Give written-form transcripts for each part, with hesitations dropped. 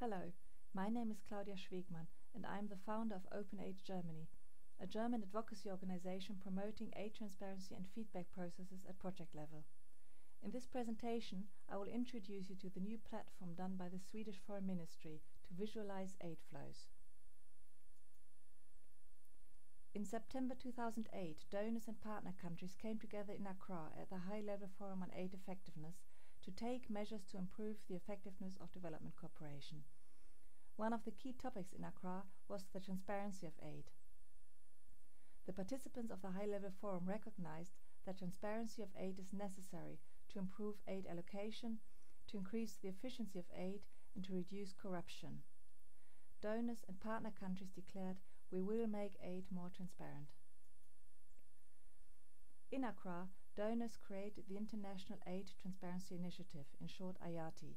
Hello, my name is Claudia Schwegmann and I am the founder of Openaid Germany, a German advocacy organization promoting aid transparency and feedback processes at project level. In this presentation, I will introduce you to the new platform done by the Swedish Foreign Ministry to visualize aid flows. In September 2008, donors and partner countries came together in Accra at the High-Level Forum on Aid Effectiveness to take measures to improve the effectiveness of development cooperation. One of the key topics in Accra was the transparency of aid. The participants of the High-Level Forum recognized that transparency of aid is necessary to improve aid allocation, to increase the efficiency of aid, and to reduce corruption. Donors and partner countries declared, "We will make aid more transparent." In Accra, donors created the International Aid Transparency Initiative, in short IATI,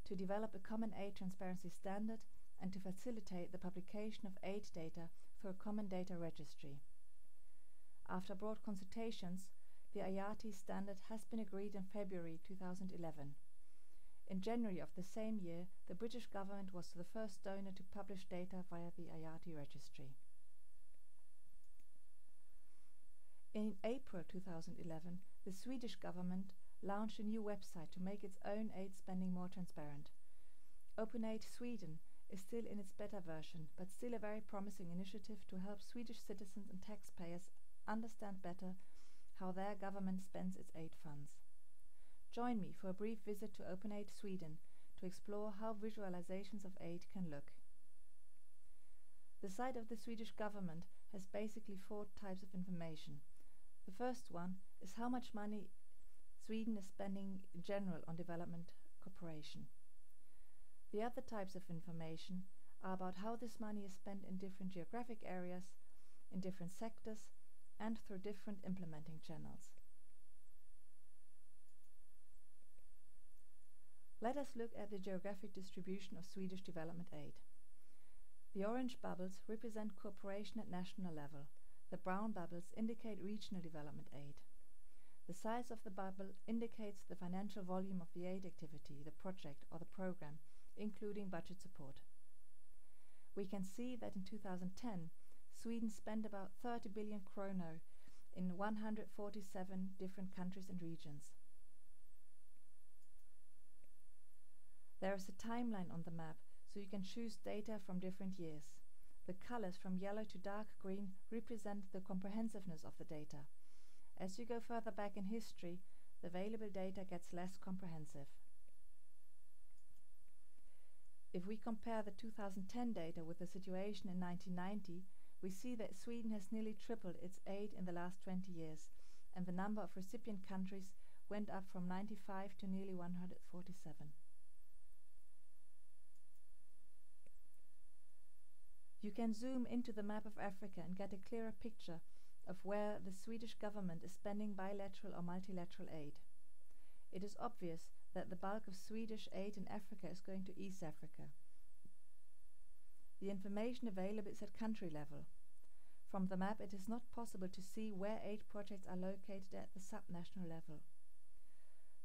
to develop a common aid transparency standard and to facilitate the publication of aid data for a common data registry. After broad consultations, the IATI standard has been agreed in February 2011. In January of the same year, the British government was the first donor to publish data via the IATI registry. In April 2011, the Swedish government launched a new website to make its own aid spending more transparent. Openaid Sweden is still in its beta version, but still a very promising initiative to help Swedish citizens and taxpayers understand better how their government spends its aid funds. Join me for a brief visit to Openaid Sweden to explore how visualizations of aid can look. The site of the Swedish government has basically 4 types of information. The first one is how much money Sweden is spending in general on development cooperation. The other types of information are about how this money is spent in different geographic areas, in different sectors, and through different implementing channels. Let us look at the geographic distribution of Swedish development aid. The orange bubbles represent cooperation at national level. The brown bubbles indicate regional development aid. The size of the bubble indicates the financial volume of the aid activity, the project or the program, including budget support. We can see that in 2010, Sweden spent about 30 billion kronor in 147 different countries and regions. There is a timeline on the map, so you can choose data from different years. The colors from yellow to dark green represent the comprehensiveness of the data. As you go further back in history, the available data gets less comprehensive. If we compare the 2010 data with the situation in 1990, we see that Sweden has nearly tripled its aid in the last 20 years, and the number of recipient countries went up from 95 to nearly 147. You can zoom into the map of Africa and get a clearer picture of where the Swedish government is spending bilateral or multilateral aid. It is obvious that the bulk of Swedish aid in Africa is going to East Africa. The information available is at country level. From the map, it is not possible to see where aid projects are located at the subnational level.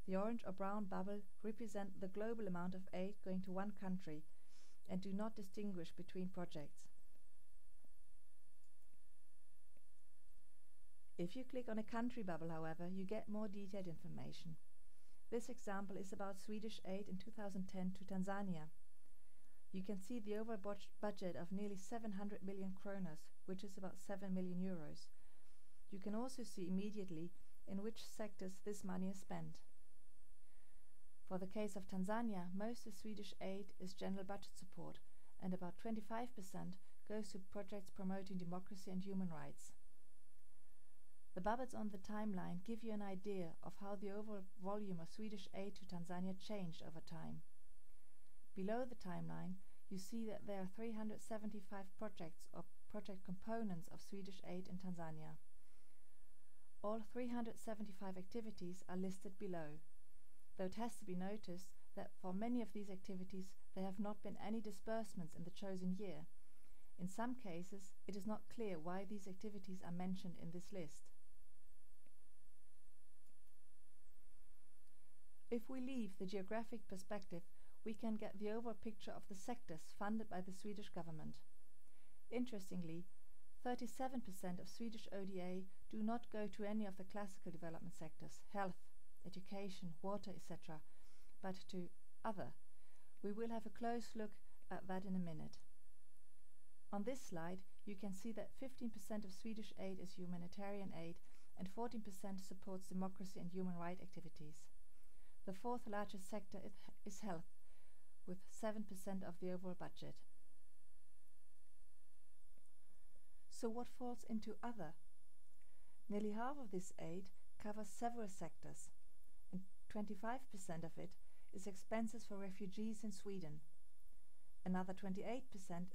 The orange or brown bubble represent the global amount of aid going to one country and do not distinguish between projects. If you click on a country bubble, however, you get more detailed information. This example is about Swedish aid in 2010 to Tanzania. You can see the overall budget of nearly 700 million kronor, which is about 7 million euros. You can also see immediately in which sectors this money is spent. For the case of Tanzania, most of Swedish aid is general budget support, and about 25% goes to projects promoting democracy and human rights. The bubbles on the timeline give you an idea of how the overall volume of Swedish aid to Tanzania changed over time. Below the timeline, you see that there are 375 projects or project components of Swedish aid in Tanzania. All 375 activities are listed below, though it has to be noticed that for many of these activities there have not been any disbursements in the chosen year. In some cases, it is not clear why these activities are mentioned in this list. If we leave the geographic perspective, we can get the overall picture of the sectors funded by the Swedish government. Interestingly, 37% of Swedish ODA do not go to any of the classical development sectors, health, education, water, etc., but to other. We will have a close look at that in a minute. On this slide, you can see that 15% of Swedish aid is humanitarian aid and 14% supports democracy and human rights activities. The fourth largest sector is health, with 7% of the overall budget. So what falls into other? Nearly half of this aid covers several sectors, and 25% of it is expenses for refugees in Sweden. Another 28%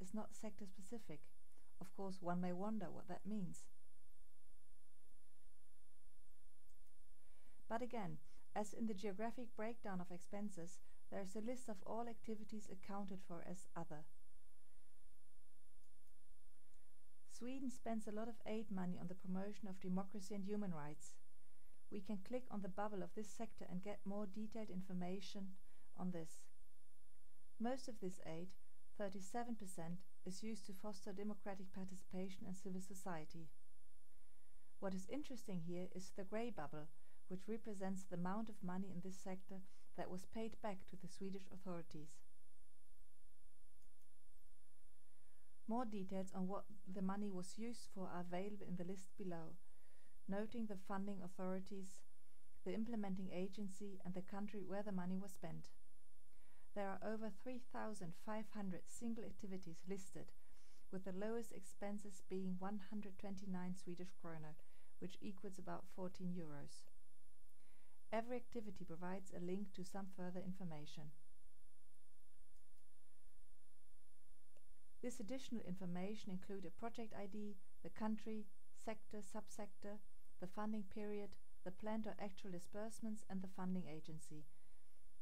is not sector-specific. Of course, one may wonder what that means. But again, as in the geographic breakdown of expenses, there is a list of all activities accounted for as other. Sweden spends a lot of aid money on the promotion of democracy and human rights. We can click on the bubble of this sector and get more detailed information on this. Most of this aid, 37%, is used to foster democratic participation and civil society. What is interesting here is the grey bubble, which represents the amount of money in this sector that was paid back to the Swedish authorities. More details on what the money was used for are available in the list below, noting the funding authorities, the implementing agency and the country where the money was spent. There are over 3,500 single activities listed, with the lowest expenses being 129 Swedish krona, which equals about 14 euros. Every activity provides a link to some further information. This additional information includes a project ID, the country, sector, subsector, the funding period, the planned or actual disbursements and the funding agency.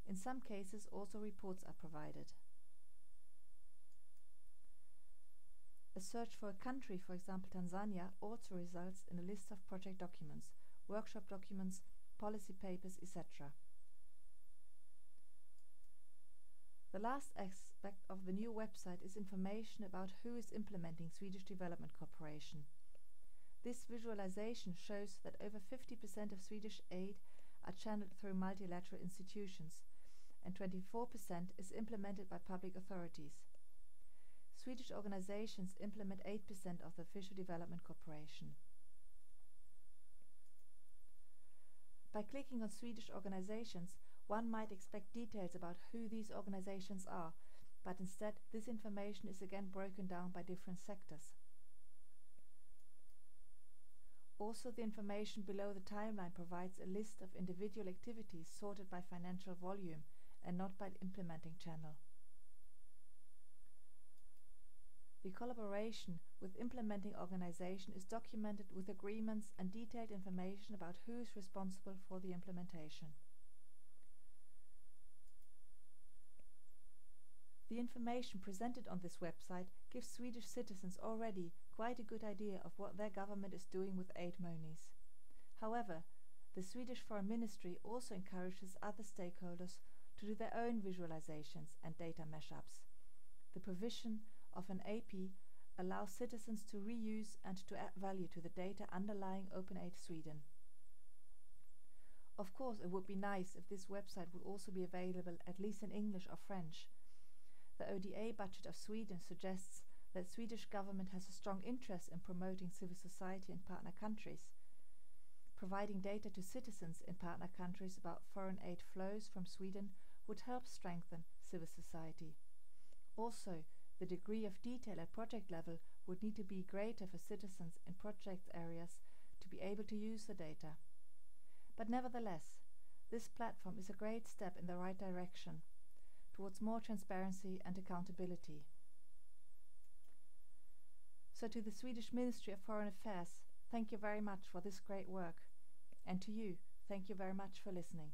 In some cases also reports are provided. A search for a country, for example Tanzania, also results in a list of project documents, workshop documents, policy papers, etc. The last aspect of the new website is information about who is implementing Swedish Development Cooperation. This visualization shows that over 50% of Swedish aid are channeled through multilateral institutions, and 24% is implemented by public authorities. Swedish organizations implement 8% of the official development cooperation. By clicking on Swedish organizations, one might expect details about who these organizations are, but instead this information is again broken down by different sectors. Also, the information below the timeline provides a list of individual activities sorted by financial volume and not by implementing channel. The collaboration with implementing organization is documented with agreements and detailed information about who is responsible for the implementation. The information presented on this website gives Swedish citizens already quite a good idea of what their government is doing with aid monies. However, the Swedish Foreign Ministry also encourages other stakeholders to do their own visualizations and data mashups. The provision of an AP allows citizens to reuse and to add value to the data underlying Openaid Sweden. Of course, it would be nice if this website would also be available at least in English or French. The ODA budget of Sweden suggests that Swedish government has a strong interest in promoting civil society in partner countries. Providing data to citizens in partner countries about foreign aid flows from Sweden would help strengthen civil society. Also, the degree of detail at project level would need to be greater for citizens in project areas to be able to use the data. But nevertheless, this platform is a great step in the right direction towards more transparency and accountability. So to the Swedish Ministry of Foreign Affairs, thank you very much for this great work. And to you, thank you very much for listening.